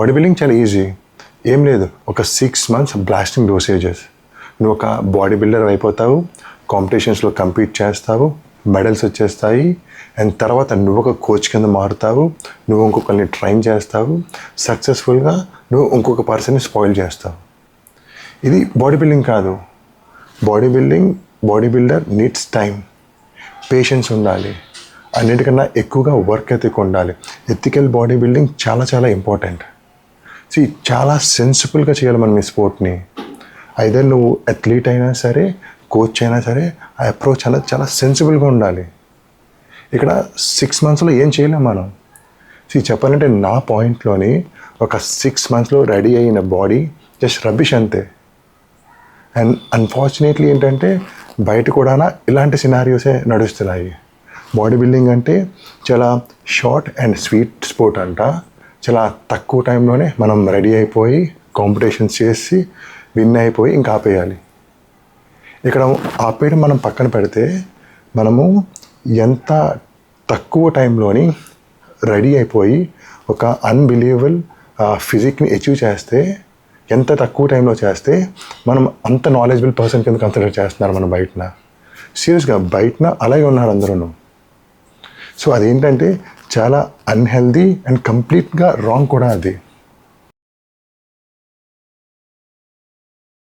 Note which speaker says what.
Speaker 1: Body building చాలా easy, ఏం లేదు, ఒక 6 months బ్లాస్టింగ్ డోసేజెస్. నువ్వు ఒక బాడీ బిల్డర్ అయిపోతావు, కాంపిటీషన్స్లో కంపీట్ చేస్తావు, మెడల్స్ వచ్చేస్తాయి, అండ్ తర్వాత నువ్వు ఒక కోచ్ కింద మారుతావు, నువ్వు ఇంకొకరిని ట్రైన్ చేస్తావు, సక్సెస్ఫుల్గా నువ్వు ఇంకొక పర్సన్ని స్పాయిల్ చేస్తావు. ఇది బాడీ బిల్డింగ్ కాదు. Body builder needs time, patience ఉండాలి, అన్నిటికన్నా ఎక్కువగా వర్క్ ఎథిక్ ఉండాలి. ఎథికల్ బాడీ బిల్డింగ్ చాలా చాలా ఇంపార్టెంట్. చాలా సెన్సిబుల్గా చేయాలి మనం ఈ స్పోర్ట్ని. ఐదర్ నువ్వు అథ్లీట్ అయినా సరే, కోచ్ అయినా సరే, ఆ అప్రోచ్ అనేది చాలా సెన్సిబుల్గా ఉండాలి. ఇక్కడ 6 monthsలో ఏం చేయలేం మనం. చెప్పాలంటే నా పాయింట్లోని ఒక 6 monthsలో రెడీ అయిన బాడీ జస్ట్ రబ్బిష్ అంతే. అండ్ అన్ఫార్చునేట్లీ ఏంటంటే బయట కూడా ఇలాంటి సినారియోసే నడుస్తున్నాయి. బాడీ బిల్డింగ్ అంటే చాలా షార్ట్ అండ్ స్వీట్ స్పోర్ట్ అంట. చాలా తక్కువ టైంలోనే మనం రెడీ అయిపోయి కాంపిటీషన్స్ చేసి విన్ అయిపోయి ఇంకా ఆపేయాలి. ఇక్కడ ఆపేయడం మనం పక్కన పెడితే, మనము ఎంత తక్కువ టైంలోని రెడీ అయిపోయి ఒక అన్బిలీవబుల్ ఫిజిక్ని అచీవ్ చేస్తే, ఎంత తక్కువ టైంలో చేస్తే మనం అంత నాలెడ్జబుల్ పర్సన్ కింద కన్సిడర్ చేస్తున్నారు మనం బయటన. సీరియస్గా బయటన అలాగే ఉన్నారు అందరూ. సో అదేంటంటే చాలా అన్హెల్దీ అండ్ కంప్లీట్గా రాంగ్ కూడా అది.